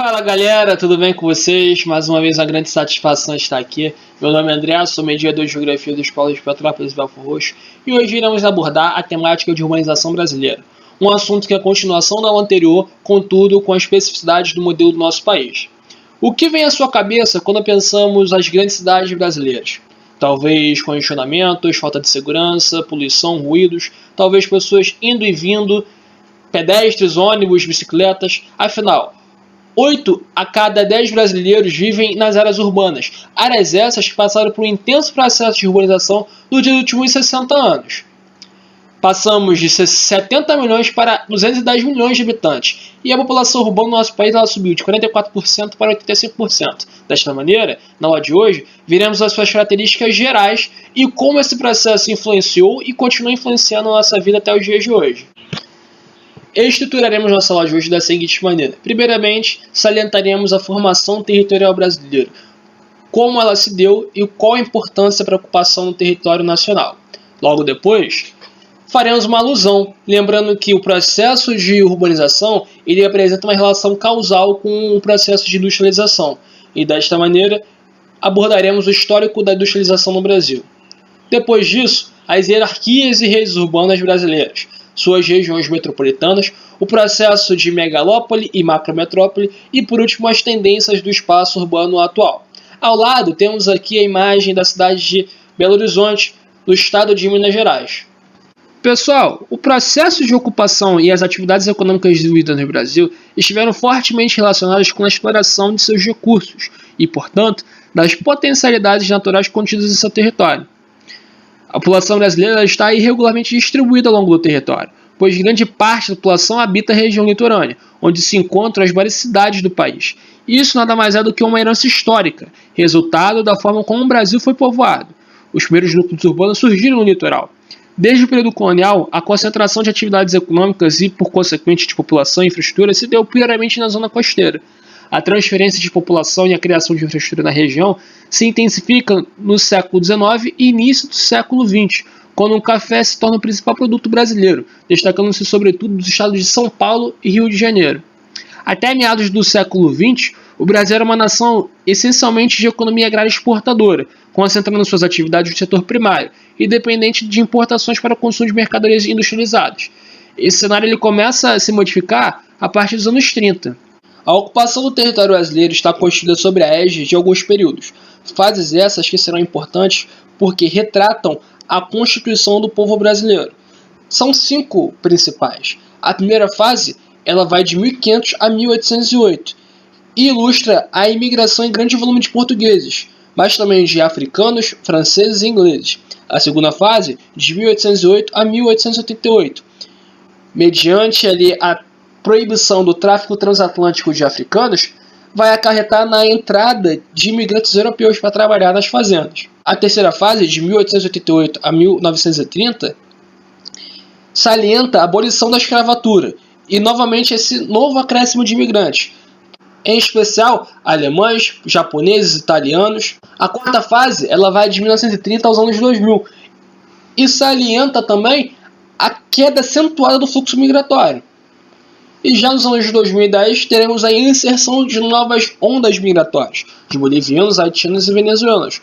Fala galera, tudo bem com vocês? Mais uma vez uma grande satisfação estar aqui. Meu nome é André, sou mediador de Geografia da Escola de Petrópolis e Belfort Roxo e hoje iremos abordar a temática de urbanização brasileira. Um assunto que é a continuação da anterior, contudo com as especificidades do modelo do nosso país. O que vem à sua cabeça quando pensamos as grandes cidades brasileiras? Talvez congestionamentos, falta de segurança, poluição, ruídos, talvez pessoas indo e vindo, pedestres, ônibus, bicicletas, afinal, 8 a cada 10 brasileiros vivem nas áreas urbanas, áreas essas que passaram por um intenso processo de urbanização nos últimos 60 anos. Passamos de 70 milhões para 210 milhões de habitantes, e a população urbana do nosso país subiu de 44% para 85%. Desta maneira, na aula de hoje, veremos as suas características gerais e como esse processo influenciou e continua influenciando a nossa vida até os dias de hoje. Estruturaremos nossa aula de hoje da seguinte maneira. Primeiramente, salientaremos a formação territorial brasileira, como ela se deu e qual a importância para a ocupação no território nacional. Logo depois, faremos uma alusão, lembrando que o processo de urbanização ele apresenta uma relação causal com o processo de industrialização, e desta maneira abordaremos o histórico da industrialização no Brasil. Depois disso, as hierarquias e redes urbanas brasileiras, suas regiões metropolitanas, o processo de megalópole e macrometrópole e, por último, as tendências do espaço urbano atual. Ao lado, temos aqui a imagem da cidade de Belo Horizonte, no estado de Minas Gerais. Pessoal, o processo de ocupação e as atividades econômicas desenvolvidas no Brasil estiveram fortemente relacionadas com a exploração de seus recursos e, portanto, das potencialidades naturais contidas em seu território. A população brasileira está irregularmente distribuída ao longo do território, pois grande parte da população habita a região litorânea, onde se encontram as várias cidades do país. Isso nada mais é do que uma herança histórica, resultado da forma como o Brasil foi povoado. Os primeiros núcleos urbanos surgiram no litoral. Desde o período colonial, a concentração de atividades econômicas e, por consequente, de população e infraestrutura se deu primeiramente na zona costeira. A transferência de população e a criação de infraestrutura na região se intensifica no século XIX e início do século XX, quando o café se torna o principal produto brasileiro, destacando-se sobretudo dos estados de São Paulo e Rio de Janeiro. Até meados do século XX, o Brasil era uma nação essencialmente de economia agrária exportadora, concentrando suas atividades no setor primário e dependente de importações para o consumo de mercadorias industrializadas. Esse cenário ele começa a se modificar a partir dos anos 30. A ocupação do território brasileiro está constituída sobre a égide de alguns períodos, fases essas que serão importantes porque retratam a constituição do povo brasileiro. São 5 principais. A primeira fase ela vai de 1500 a 1808 e ilustra a imigração em grande volume de portugueses, mas também de africanos, franceses e ingleses. A segunda fase, de 1808 a 1888, mediante a proibição do tráfico transatlântico de africanos, vai acarretar na entrada de imigrantes europeus para trabalhar nas fazendas. A terceira fase, de 1888 a 1930, salienta a abolição da escravatura e, novamente, esse novo acréscimo de imigrantes, em especial alemães, japoneses, italianos. A quarta fase ela vai de 1930 aos anos 2000 e salienta também a queda acentuada do fluxo migratório. E já nos anos 2010 teremos a inserção de novas ondas migratórias, de bolivianos, haitianos e venezuelanos.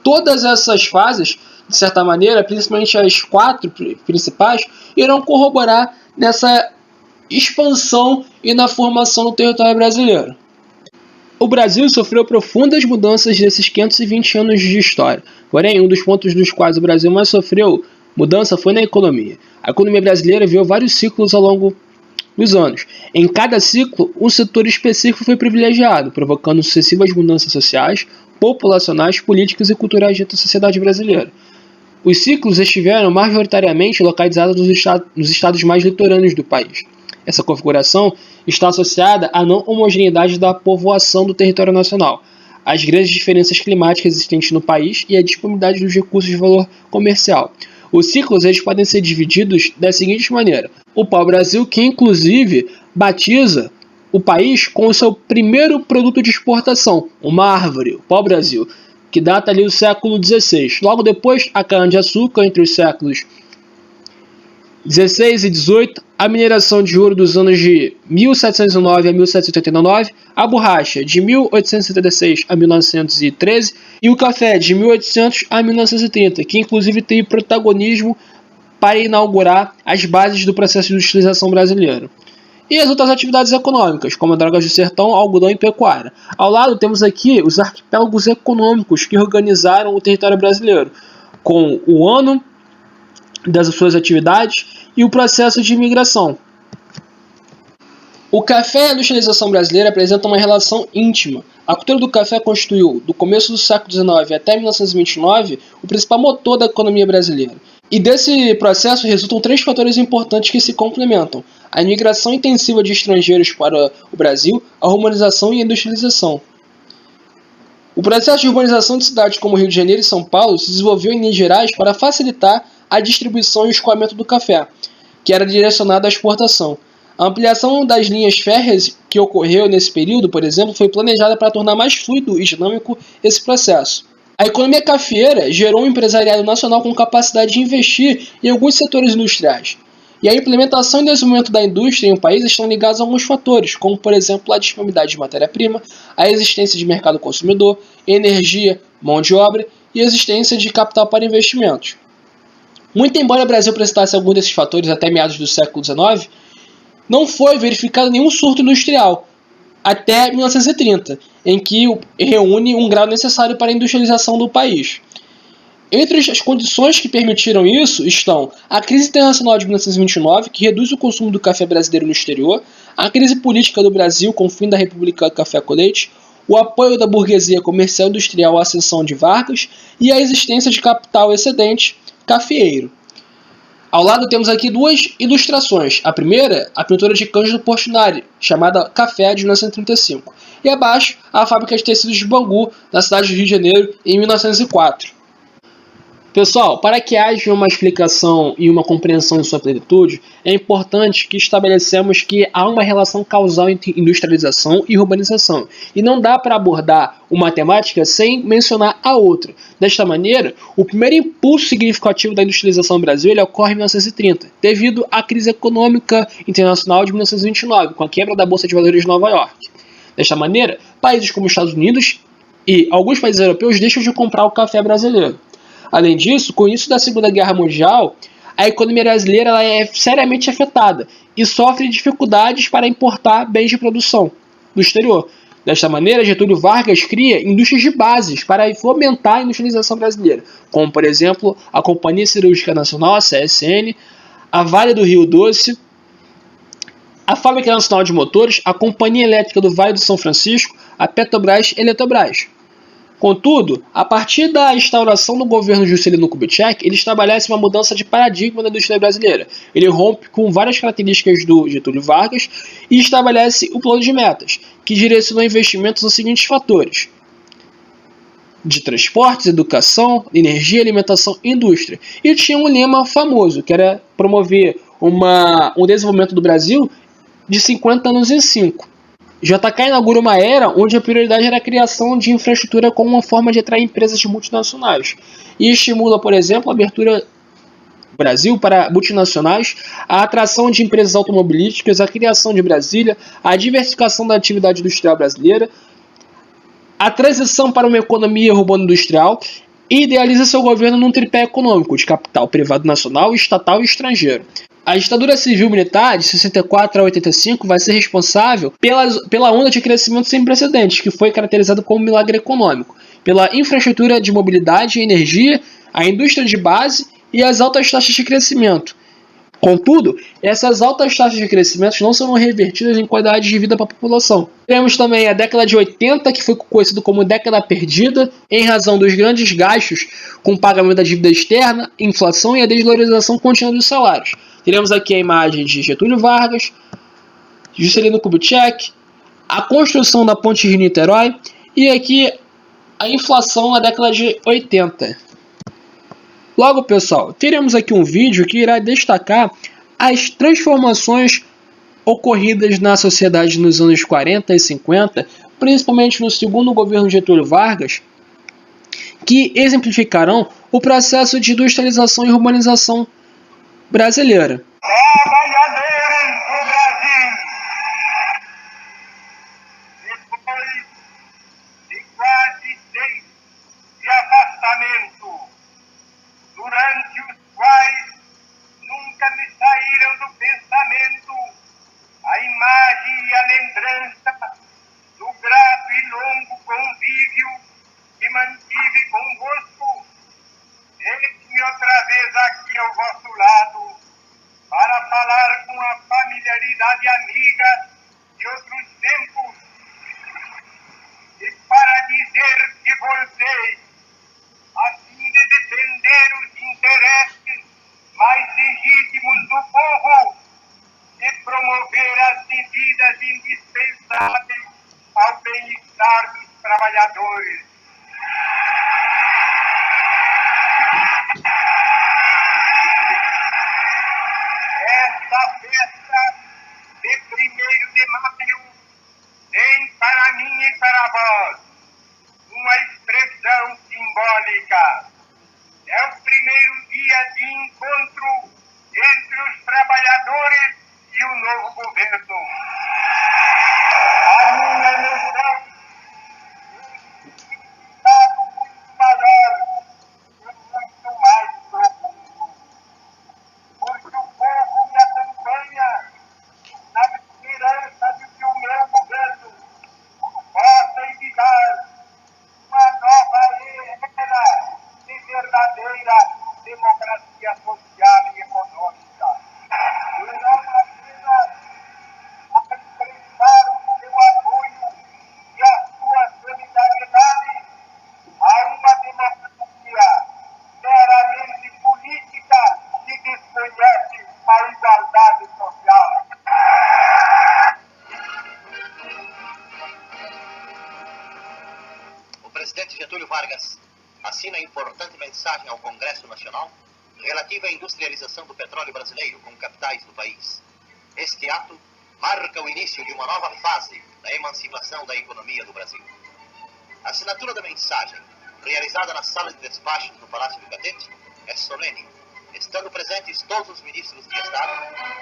Todas essas fases, de certa maneira, principalmente as 4 principais, irão corroborar nessa expansão e na formação do território brasileiro. O Brasil sofreu profundas mudanças nesses 520 anos de história. Porém, um dos pontos dos quais o Brasil mais sofreu mudança foi na economia. A economia brasileira viu vários ciclos ao longo dos anos. Em cada ciclo, um setor específico foi privilegiado, provocando sucessivas mudanças sociais, populacionais, políticas e culturais dentro da sociedade brasileira. Os ciclos estiveram majoritariamente localizados nos estados mais litorâneos do país. Essa configuração está associada à não homogeneidade da povoação do território nacional, às grandes diferenças climáticas existentes no país e à disponibilidade dos recursos de valor comercial. Os ciclos eles podem ser divididos da seguinte maneira. O pau-brasil, que inclusive batiza o país com o seu primeiro produto de exportação, uma árvore, o pau-brasil, que data ali do século XVI. Logo depois, a cana-de-açúcar, entre os séculos XVI e XVIII, a mineração de ouro dos anos de 1709 a 1789, a borracha de 1876 a 1913 e o café de 1800 a 1930, que inclusive teve protagonismo para inaugurar as bases do processo de industrialização brasileiro. E as outras atividades econômicas, como drogas do sertão, algodão e pecuária. Ao lado temos aqui os arquipélagos econômicos que organizaram o território brasileiro, com o ano das suas atividades e o processo de imigração. O café e a industrialização brasileira apresentam uma relação íntima. A cultura do café constituiu, do começo do século XIX até 1929, o principal motor da economia brasileira. E desse processo resultam três fatores importantes que se complementam: a imigração intensiva de estrangeiros para o Brasil, a urbanização e a industrialização. O processo de urbanização de cidades como Rio de Janeiro e São Paulo se desenvolveu em Minas Gerais para facilitar a distribuição e escoamento do café, que era direcionado à exportação. A ampliação das linhas férreas que ocorreu nesse período, por exemplo, foi planejada para tornar mais fluido e dinâmico esse processo. A economia cafeeira gerou um empresariado nacional com capacidade de investir em alguns setores industriais. E a implementação e desenvolvimento da indústria em um país estão ligados a alguns fatores, como, por exemplo, a disponibilidade de matéria-prima, a existência de mercado consumidor, energia, mão de obra e a existência de capital para investimentos. Muito embora o Brasil apresentasse alguns desses fatores até meados do século XIX, não foi verificado nenhum surto industrial até 1930, em que reúne um grau necessário para a industrialização do país. Entre as condições que permitiram isso estão a crise internacional de 1929, que reduz o consumo do café brasileiro no exterior, a crise política do Brasil com o fim da República do Café com Leite, o apoio da burguesia comercial e industrial à ascensão de Vargas e a existência de capital excedente cafeeiro. Ao lado temos aqui duas ilustrações. A primeira, a pintura de Cândido Portinari, chamada Café, de 1935. E abaixo, a fábrica de tecidos de Bangu, na cidade do Rio de Janeiro, em 1904. Pessoal, para que haja uma explicação e uma compreensão em sua plenitude, é importante que estabelecemos que há uma relação causal entre industrialização e urbanização, e não dá para abordar uma temática sem mencionar a outra. Desta maneira, o primeiro impulso significativo da industrialização no Brasil ocorre em 1930, devido à crise econômica internacional de 1929, com a quebra da Bolsa de Valores de Nova York. Desta maneira, países como os Estados Unidos e alguns países europeus deixam de comprar o café brasileiro. Além disso, com o início da Segunda Guerra Mundial, a economia brasileira é seriamente afetada e sofre dificuldades para importar bens de produção do exterior. Desta maneira, Getúlio Vargas cria indústrias de bases para fomentar a industrialização brasileira, como, por exemplo, a Companhia Siderúrgica Nacional, a CSN, a Vale do Rio Doce, a Fábrica Nacional de Motores, a Companhia Elétrica do Vale do São Francisco, a Petrobras e a Eletrobras. Contudo, a partir da instauração do governo Juscelino Kubitschek, ele estabelece uma mudança de paradigma da indústria brasileira. Ele rompe com várias características do Getúlio Vargas e estabelece o plano de metas, que direcionou investimentos nos seguintes fatores: de transportes, educação, energia, alimentação e indústria. E tinha um lema famoso, que era promover um desenvolvimento do Brasil de 50 anos em 5. JK inaugura uma era onde a prioridade era a criação de infraestrutura como uma forma de atrair empresas multinacionais e estimula, por exemplo, a abertura do Brasil para multinacionais, a atração de empresas automobilísticas, a criação de Brasília, a diversificação da atividade industrial brasileira, a transição para uma economia urbano-industrial e idealiza seu governo num tripé econômico de capital privado nacional, estatal e estrangeiro. A ditadura civil-militar, de 64 a 85, vai ser responsável pela onda de crescimento sem precedentes, que foi caracterizado como um milagre econômico, pela infraestrutura de mobilidade e energia, a indústria de base e as altas taxas de crescimento. Contudo, essas altas taxas de crescimento não serão revertidas em qualidade de vida para a população. Temos também a década de 80, que foi conhecida como década perdida, em razão dos grandes gastos com o pagamento da dívida externa, inflação e a desvalorização contínua dos salários. Teremos aqui a imagem de Getúlio Vargas, Juscelino Kubitschek, a construção da ponte Rio-Niterói e aqui a inflação na década de 80. Logo, pessoal, teremos aqui um vídeo que irá destacar as transformações ocorridas na sociedade nos anos 40 e 50, principalmente no segundo governo Getúlio Vargas, que exemplificarão o processo de industrialização e urbanização brasileira. Trabalhadores quase amiga de outros tempos, e para dizer que voltei, a fim de defender os interesses mais legítimos do povo e promover as medidas indispensáveis ao bem-estar dos trabalhadores. Esta festa de 1º de maio tem para mim e para vós uma expressão simbólica. É o primeiro dia de encontro entre os trabalhadores e o novo governo. A minha emoção é um significado muito maior e muito mais profundo, porque o povo me acompanha na esperança de que o meu governo possa evitar uma nova era de verdadeira democracia social e econômica. E não apenas a expressar o seu apoio e a sua solidariedade a uma democracia meramente política que desconhece a igualdade social. O presidente Getúlio Vargas assina importante mensagem ao Congresso Nacional relativa à industrialização do petróleo brasileiro com capitais do país. Este ato marca o início de uma nova fase da emancipação da economia do Brasil. A assinatura da mensagem, realizada na sala de despachos do Palácio do Catete, é solene, estando presentes todos os ministros de Estado,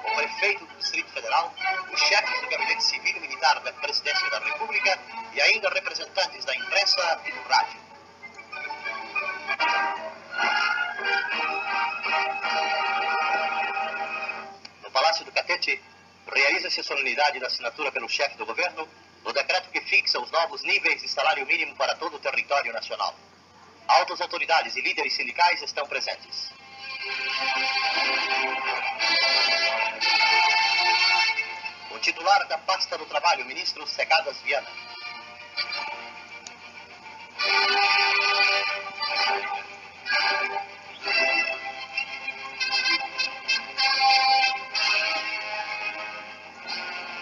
o prefeito do Distrito Federal, os chefes do Gabinete Civil e Militar da Presidência da República e ainda representantes da imprensa e do rádio. No Palácio do Catete, realiza-se a solenidade da assinatura pelo chefe do governo do decreto que fixa os novos níveis de salário mínimo para todo o território nacional. Altas autoridades e líderes sindicais estão presentes. O titular da pasta do trabalho, ministro Segadas Viana.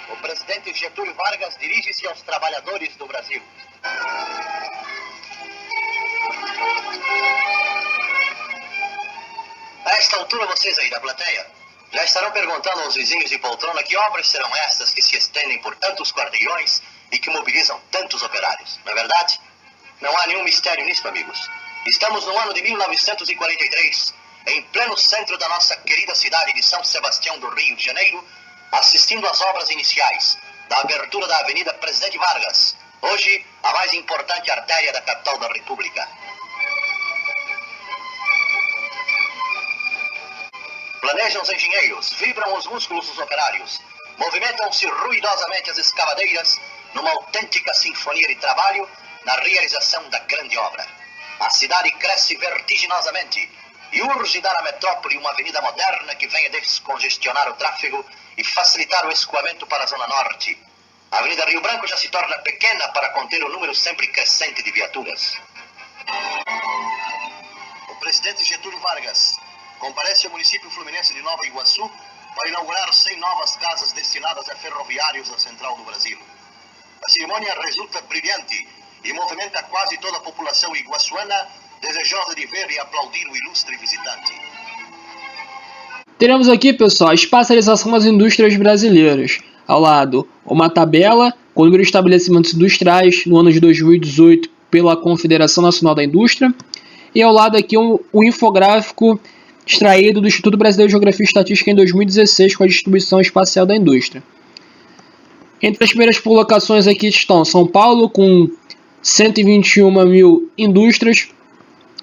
O presidente Getúlio Vargas dirige-se aos trabalhadores do Brasil. A esta altura, vocês aí da plateia já estarão perguntando aos vizinhos de poltrona que obras serão estas que se estendem por tantos quarteirões e que mobilizam tantos operários. Não é verdade? Não há nenhum mistério nisso, amigos. Estamos no ano de 1943, em pleno centro da nossa querida cidade de São Sebastião do Rio de Janeiro, assistindo às obras iniciais da abertura da Avenida Presidente Vargas, hoje a mais importante artéria da capital da República. Planejam os engenheiros, vibram os músculos dos operários, movimentam-se ruidosamente as escavadeiras numa autêntica sinfonia de trabalho na realização da grande obra. A cidade cresce vertiginosamente e urge dar à metrópole uma avenida moderna que venha descongestionar o tráfego e facilitar o escoamento para a Zona Norte. A Avenida Rio Branco já se torna pequena para conter o número sempre crescente de viaturas. O presidente Getúlio Vargas comparece ao município fluminense de Nova Iguaçu para inaugurar 100 novas casas destinadas a ferroviários da Central do Brasil. A cerimônia resulta brilhante e movimenta quase toda a população iguaçuana, desejosa de ver e aplaudir o ilustre visitante. Teremos aqui, pessoal, a espacialização das indústrias brasileiras. Ao lado, uma tabela com o número de estabelecimentos industriais no ano de 2018 pela Confederação Nacional da Indústria. E ao lado aqui um infográfico extraído do Instituto Brasileiro de Geografia e Estatística em 2016 com a distribuição espacial da indústria. Entre as primeiras colocações aqui estão São Paulo com 121 mil indústrias,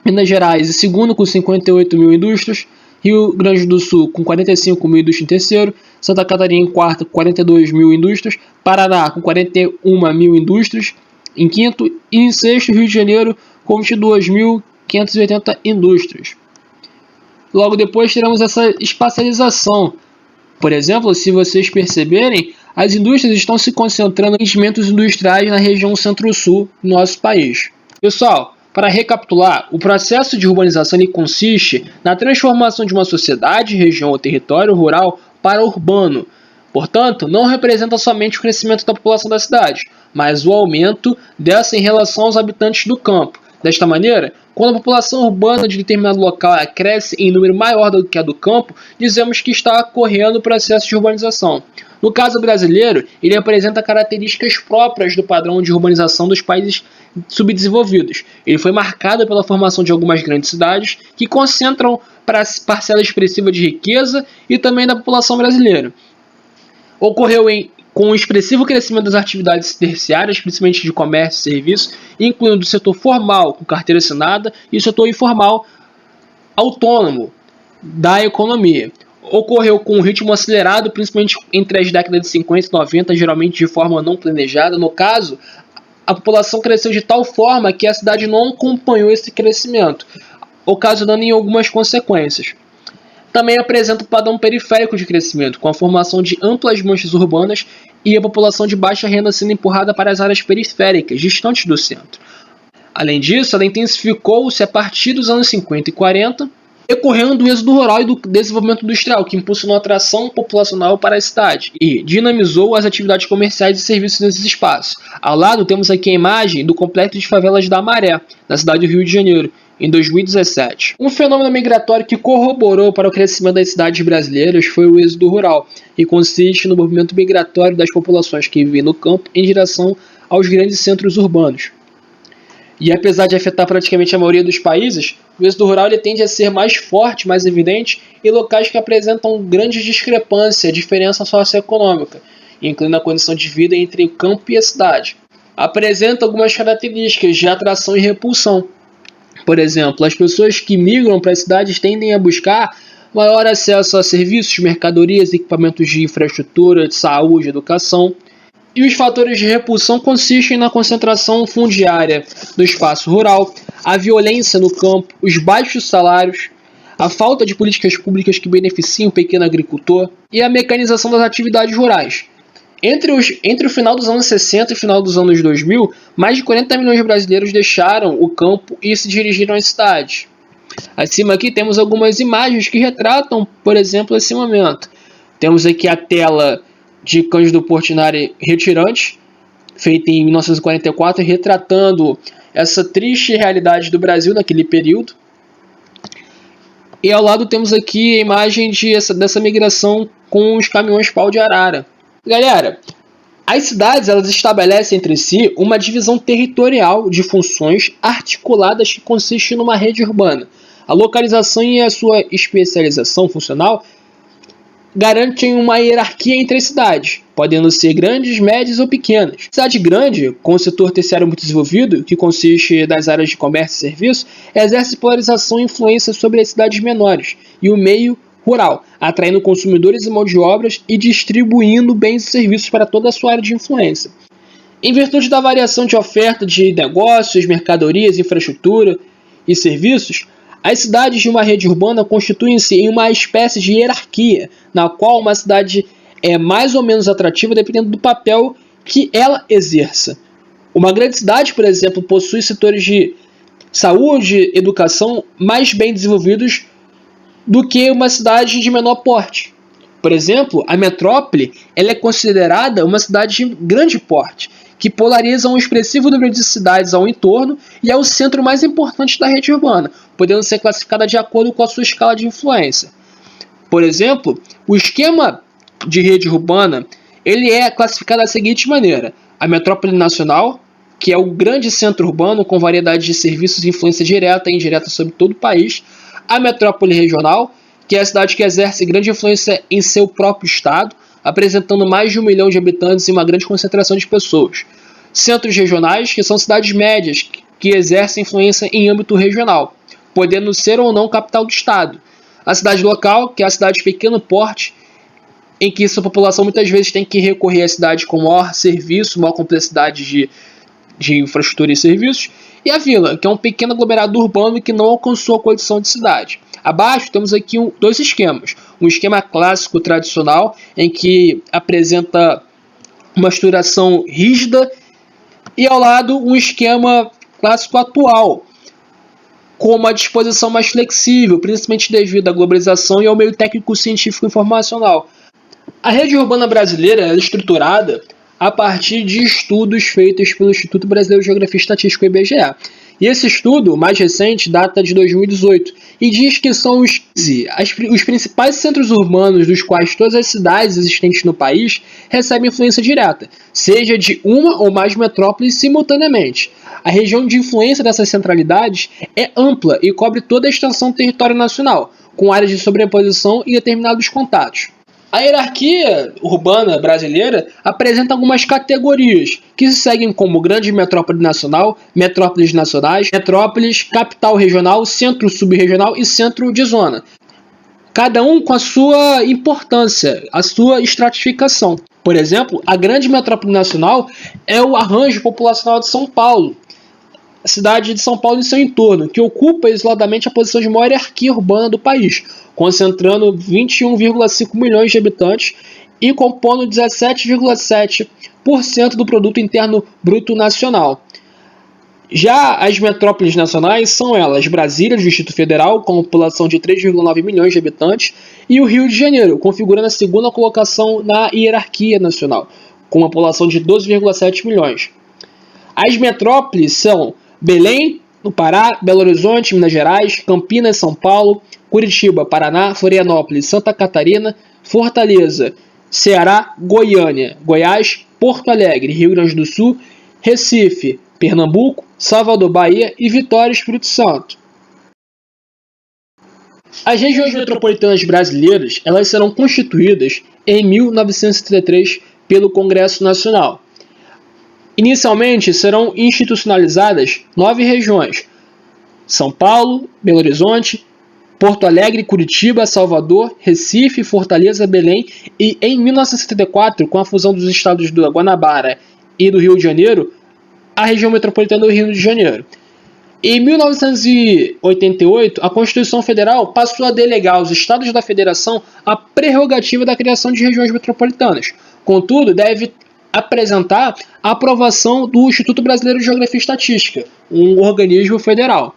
Minas Gerais em segundo com 58 mil indústrias, Rio Grande do Sul com 45 mil indústrias em terceiro, Santa Catarina em quarto com 42 mil indústrias, Paraná com 41 mil indústrias em quinto e em sexto Rio de Janeiro com 22.580 indústrias. Logo depois teremos essa espacialização Por exemplo, se vocês perceberem, as indústrias estão se concentrando em empreendimentos industriais na região centro-sul do nosso país. Pessoal, para recapitular, o processo de urbanização ele consiste na transformação de uma sociedade, região ou território rural para urbano. Portanto, não representa somente o crescimento da população da cidade, mas o aumento dessa em relação aos habitantes do campo. Desta maneira, quando a população urbana de determinado local cresce em número maior do que a do campo, dizemos que está ocorrendo o processo de urbanização. No caso brasileiro, ele apresenta características próprias do padrão de urbanização dos países subdesenvolvidos. Ele foi marcado pela formação de algumas grandes cidades que concentram parcela expressiva de riqueza e também da população brasileira. Ocorreu com o expressivo crescimento das atividades terciárias, principalmente de comércio e serviços, incluindo o setor formal, com carteira assinada, e o setor informal, autônomo, da economia. Ocorreu com um ritmo acelerado, principalmente entre as décadas de 50 e 90, geralmente de forma não planejada. No caso, a população cresceu de tal forma que a cidade não acompanhou esse crescimento, ocasionando em algumas consequências. Também apresenta o padrão periférico de crescimento, com a formação de amplas manchas urbanas e a população de baixa renda sendo empurrada para as áreas periféricas, distantes do centro. Além disso, ela intensificou-se a partir dos anos 50 e 40, decorrendo do êxodo rural e do desenvolvimento industrial, que impulsionou a atração populacional para a cidade e dinamizou as atividades comerciais e serviços nesses espaços. Ao lado, temos aqui a imagem do complexo de favelas da Maré, na cidade do Rio de Janeiro, em 2017. Um fenômeno migratório que corroborou para o crescimento das cidades brasileiras foi o êxodo rural, que consiste no movimento migratório das populações que vivem no campo em direção aos grandes centros urbanos. E apesar de afetar praticamente a maioria dos países, o êxodo rural ele tende a ser mais forte, mais evidente, em locais que apresentam grande discrepância, diferença socioeconômica, incluindo a condição de vida entre o campo e a cidade. Apresenta algumas características de atração e repulsão. Por exemplo, as pessoas que migram para as cidades tendem a buscar maior acesso a serviços, mercadorias, equipamentos de infraestrutura, de saúde, educação. E os fatores de repulsão consistem na concentração fundiária do espaço rural, a violência no campo, os baixos salários, a falta de políticas públicas que beneficiam o pequeno agricultor e a mecanização das atividades rurais. Entre o final dos anos 60 e o final dos anos 2000, mais de 40 milhões de brasileiros deixaram o campo e se dirigiram às cidades. Acima aqui temos algumas imagens que retratam, por exemplo, esse momento. Temos aqui a tela de Cândido Portinari Retirante, feita em 1944, retratando essa triste realidade do Brasil naquele período. E ao lado temos aqui a imagem dessa migração com os caminhões pau de arara. Galera, as cidades elas estabelecem entre si uma divisão territorial de funções articuladas que consiste numa rede urbana. A localização e a sua especialização funcional garantem uma hierarquia entre as cidades, podendo ser grandes, médias ou pequenas. Cidade grande, com o setor terciário muito desenvolvido, que consiste das áreas de comércio e serviço, exerce polarização e influência sobre as cidades menores e o meio rural, atraindo consumidores e mão de obras e distribuindo bens e serviços para toda a sua área de influência. Em virtude da variação de oferta de negócios, mercadorias, infraestrutura e serviços, as cidades de uma rede urbana constituem-se em uma espécie de hierarquia, na qual uma cidade é mais ou menos atrativa dependendo do papel que ela exerça. Uma grande cidade, por exemplo, possui setores de saúde e educação mais bem desenvolvidos do que uma cidade de menor porte. Por exemplo, a metrópole ela é considerada uma cidade de grande porte, que polariza um expressivo número de cidades ao entorno e é o centro mais importante da rede urbana, podendo ser classificada de acordo com a sua escala de influência. Por exemplo, o esquema de rede urbana ele é classificado da seguinte maneira: a metrópole nacional, que é o grande centro urbano com variedade de serviços e influência direta e indireta sobre todo o país; a metrópole regional, que é a cidade que exerce grande influência em seu próprio estado, apresentando mais de 1 milhão de habitantes e uma grande concentração de pessoas; centros regionais, que são cidades médias que exercem influência em âmbito regional, podendo ser ou não capital do estado; a cidade local, que é a cidade de pequeno porte, em que sua população muitas vezes tem que recorrer à cidade com maior serviço, maior complexidade de infraestrutura e serviços; e a vila, que é um pequeno aglomerado urbano que não alcançou a condição de cidade. Abaixo temos aqui dois esquemas. Um esquema clássico tradicional, em que apresenta uma estruturação rígida, e ao lado um esquema clássico atual, com uma disposição mais flexível, principalmente devido à globalização e ao meio técnico científico informacional. A rede urbana brasileira é estruturada a partir de estudos feitos pelo Instituto Brasileiro de Geografia e Estatística, IBGE. E esse estudo, mais recente, data de 2018, e diz que são os principais centros urbanos dos quais todas as cidades existentes no país recebem influência direta, seja de uma ou mais metrópoles simultaneamente. A região de influência dessas centralidades é ampla e cobre toda a extensão do território nacional, com áreas de sobreposição e determinados contatos. A hierarquia urbana brasileira apresenta algumas categorias, que se seguem como grande metrópole nacional, metrópoles nacionais, metrópoles, capital regional, centro subregional e centro de zona. Cada um com a sua importância, a sua estratificação. Por exemplo, a grande metrópole nacional é o arranjo populacional de São Paulo, a cidade de São Paulo e seu entorno, que ocupa isoladamente a posição de maior hierarquia urbana do país, concentrando 21,5 milhões de habitantes e compondo 17,7% do produto interno bruto nacional. Já as metrópoles nacionais são elas: Brasília, do Distrito Federal, com população de 3,9 milhões de habitantes, e o Rio de Janeiro, configurando a segunda colocação na hierarquia nacional, com uma população de 12,7 milhões. As metrópoles são Belém, no Pará, Belo Horizonte, Minas Gerais, Campinas, São Paulo, Curitiba, Paraná, Florianópolis, Santa Catarina, Fortaleza, Ceará, Goiânia, Goiás, Porto Alegre, Rio Grande do Sul, Recife, Pernambuco, Salvador, Bahia e Vitória, Espírito Santo. As regiões metropolitanas brasileiras, elas serão constituídas em 1933 pelo Congresso Nacional. Inicialmente serão institucionalizadas 9 regiões: São Paulo, Belo Horizonte, Porto Alegre, Curitiba, Salvador, Recife, Fortaleza, Belém, e em 1974, com a fusão dos estados do Guanabara e do Rio de Janeiro, a região metropolitana do Rio de Janeiro. Em 1988, a Constituição Federal passou a delegar aos estados da federação a prerrogativa da criação de regiões metropolitanas. Contudo, deve apresentar a aprovação do Instituto Brasileiro de Geografia e Estatística, um organismo federal.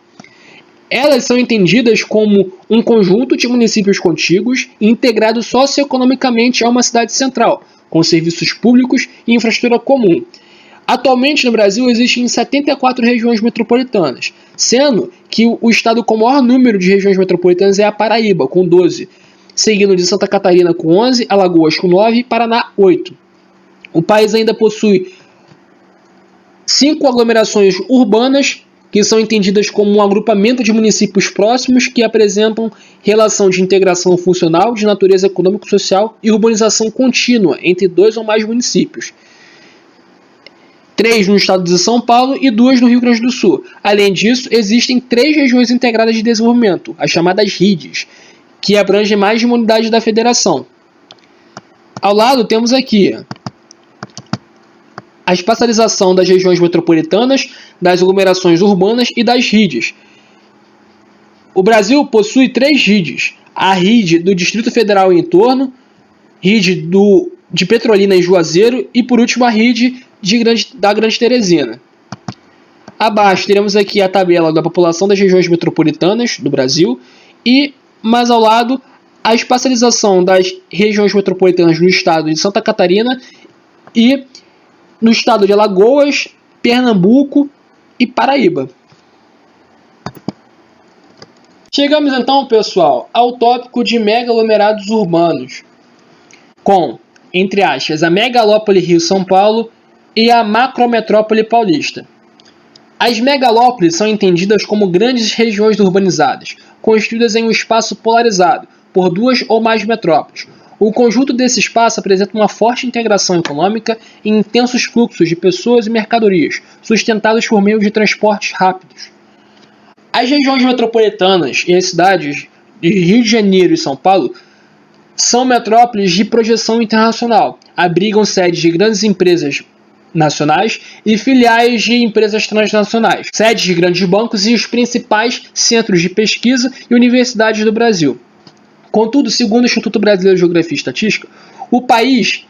Elas são entendidas como um conjunto de municípios contíguos e integrados socioeconomicamente a uma cidade central, com serviços públicos e infraestrutura comum. Atualmente no Brasil existem 74 regiões metropolitanas, sendo que o estado com o maior número de regiões metropolitanas é a Paraíba, com 12, seguindo de Santa Catarina com 11, Alagoas com 9 e Paraná 8. O país ainda possui 5 aglomerações urbanas, que são entendidas como um agrupamento de municípios próximos que apresentam relação de integração funcional, de natureza econômico-social e urbanização contínua entre 2 ou mais municípios. 3 no estado de São Paulo e 2 no Rio Grande do Sul. Além disso, existem 3 regiões integradas de desenvolvimento, as chamadas RIDs, que abrangem mais de uma unidade da federação. Ao lado temos aqui a espacialização das regiões metropolitanas, das aglomerações urbanas e das RIDs. O Brasil possui 3 RIDs: a RID do Distrito Federal e entorno, RID de Petrolina e Juazeiro e, por último, a RID da Grande Teresina. Abaixo teremos aqui a tabela da população das regiões metropolitanas do Brasil e, mais ao lado, a espacialização das regiões metropolitanas no estado de Santa Catarina e no estado de Alagoas, Pernambuco e Paraíba. Chegamos então, pessoal, ao tópico de megaglomerados urbanos, com, entre aspas, a megalópole Rio-São Paulo e a macrometrópole paulista. As megalópoles são entendidas como grandes regiões urbanizadas, construídas em um espaço polarizado por 2 ou mais metrópoles. O conjunto desse espaço apresenta uma forte integração econômica e intensos fluxos de pessoas e mercadorias, sustentados por meio de transportes rápidos. As regiões metropolitanas e as cidades de Rio de Janeiro e São Paulo são metrópoles de projeção internacional, abrigam sedes de grandes empresas nacionais e filiais de empresas transnacionais, sedes de grandes bancos e os principais centros de pesquisa e universidades do Brasil. Contudo, segundo o Instituto Brasileiro de Geografia e Estatística, o país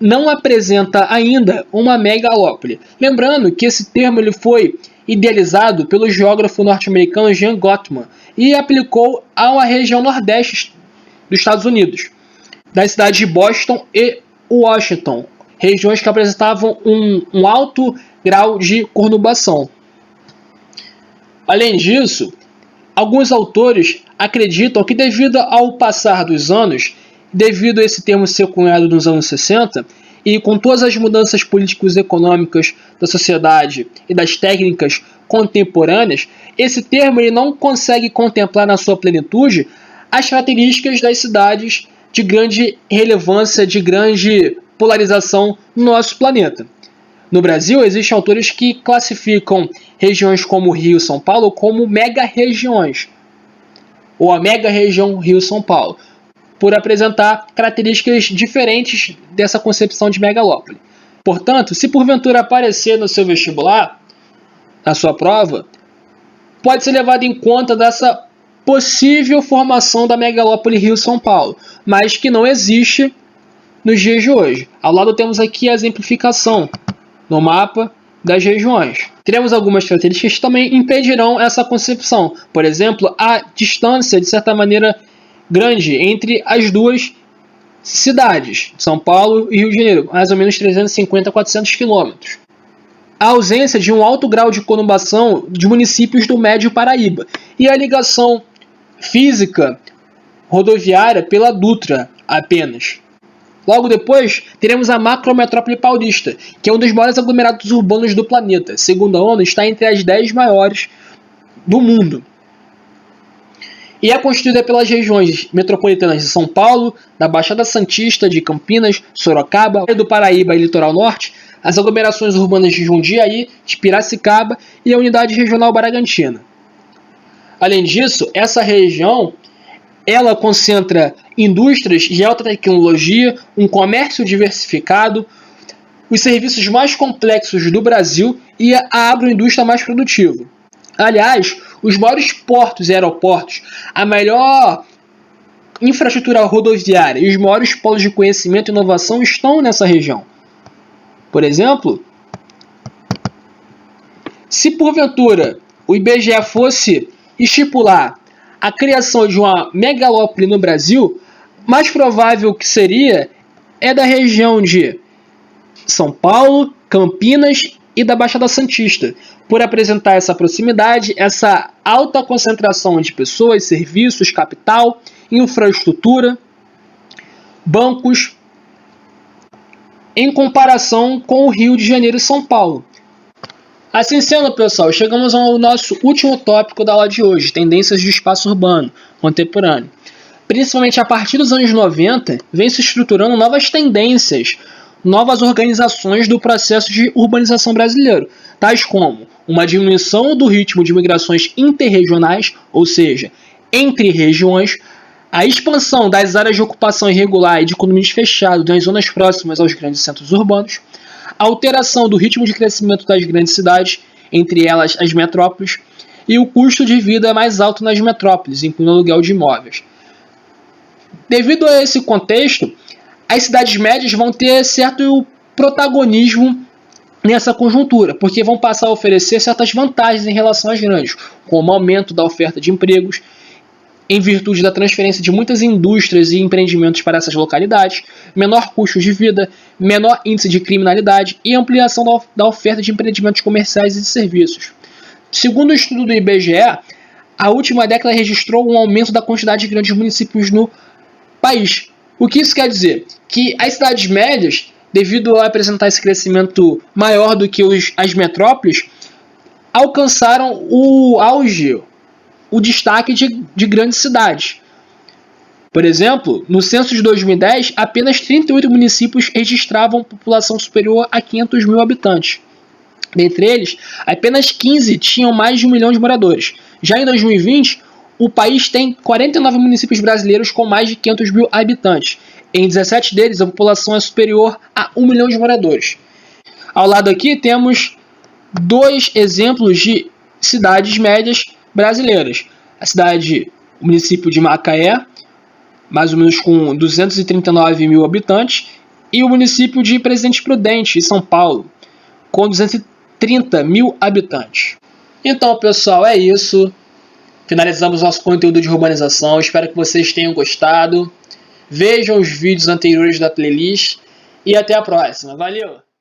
não apresenta ainda uma megalópole. Lembrando que esse termo ele foi idealizado pelo geógrafo norte-americano Jean Gottman e aplicou a uma região nordeste dos Estados Unidos, das cidades de Boston e Washington, regiões que apresentavam um alto grau de conurbação. Além disso, alguns autores acreditam que devido ao passar dos anos, devido a esse termo ser cunhado nos anos 60, e com todas as mudanças políticas e econômicas da sociedade e das técnicas contemporâneas, esse termo ele não consegue contemplar na sua plenitude as características das cidades de grande relevância, de grande polarização no nosso planeta. No Brasil, existem autores que classificam regiões como Rio e São Paulo como mega-regiões, ou a mega-região Rio-São Paulo, por apresentar características diferentes dessa concepção de megalópole. Portanto, se porventura aparecer no seu vestibular, na sua prova, pode ser levado em conta dessa possível formação da megalópole Rio-São Paulo, mas que não existe nos dias de hoje. Ao lado temos aqui a exemplificação no mapa das regiões. Teremos algumas características que também impedirão essa concepção. Por exemplo, a distância, de certa maneira, grande entre as duas cidades, São Paulo e Rio de Janeiro, mais ou menos 350 a 400 quilômetros. A ausência de um alto grau de conurbação de municípios do Médio Paraíba e a ligação física rodoviária pela Dutra apenas. Logo depois, teremos a macrometrópole paulista, que é um dos maiores aglomerados urbanos do planeta. Segundo a ONU, está entre as 10 maiores do mundo. E é constituída pelas regiões metropolitanas de São Paulo, da Baixada Santista, de Campinas, Sorocaba, do Paraíba e Litoral Norte, as aglomerações urbanas de Jundiaí, de Piracicaba e a Unidade Regional Bragantina. Além disso, essa região ela concentra indústrias de alta tecnologia, um comércio diversificado, os serviços mais complexos do Brasil e a agroindústria mais produtiva. Aliás, os maiores portos e aeroportos, a melhor infraestrutura rodoviária e os maiores polos de conhecimento e inovação estão nessa região. Por exemplo, se porventura o IBGE fosse estipular a criação de uma megalópole no Brasil, mais provável que seria é da região de São Paulo, Campinas e da Baixada Santista, por apresentar essa proximidade, essa alta concentração de pessoas, serviços, capital, infraestrutura, bancos, em comparação com o Rio de Janeiro e São Paulo. Assim sendo, pessoal, chegamos ao nosso último tópico da aula de hoje, tendências de espaço urbano contemporâneo. Principalmente a partir dos anos 90, vem se estruturando novas tendências, novas organizações do processo de urbanização brasileiro, tais como uma diminuição do ritmo de migrações interregionais, ou seja, entre regiões, a expansão das áreas de ocupação irregular e de condomínios fechados nas zonas próximas aos grandes centros urbanos, a alteração do ritmo de crescimento das grandes cidades, entre elas as metrópoles, e o custo de vida mais alto nas metrópoles, incluindo o aluguel de imóveis. Devido a esse contexto, as cidades médias vão ter certo protagonismo nessa conjuntura, porque vão passar a oferecer certas vantagens em relação às grandes, como o aumento da oferta de empregos, em virtude da transferência de muitas indústrias e empreendimentos para essas localidades, menor custo de vida, menor índice de criminalidade e ampliação da oferta de empreendimentos comerciais e de serviços. Segundo o estudo do IBGE, a última década registrou um aumento da quantidade de grandes municípios no país. O que isso quer dizer? Que as cidades médias, devido a apresentar esse crescimento maior do que as metrópoles, alcançaram o auge, o destaque de grandes cidades. Por exemplo, no censo de 2010, apenas 38 municípios registravam população superior a 500 mil habitantes. Dentre eles, apenas 15 tinham mais de 1 milhão de moradores. Já em 2020, o país tem 49 municípios brasileiros com mais de 500 mil habitantes. Em 17 deles, a população é superior a 1 milhão de moradores. Ao lado aqui temos dois exemplos de cidades médias brasileiras. O município de Macaé, mais ou menos com 239 mil habitantes, e o município de Presidente Prudente, em São Paulo, com 230 mil habitantes. Então, pessoal, é isso. Finalizamos nosso conteúdo de urbanização. Espero que vocês tenham gostado. Vejam os vídeos anteriores da playlist e até a próxima. Valeu!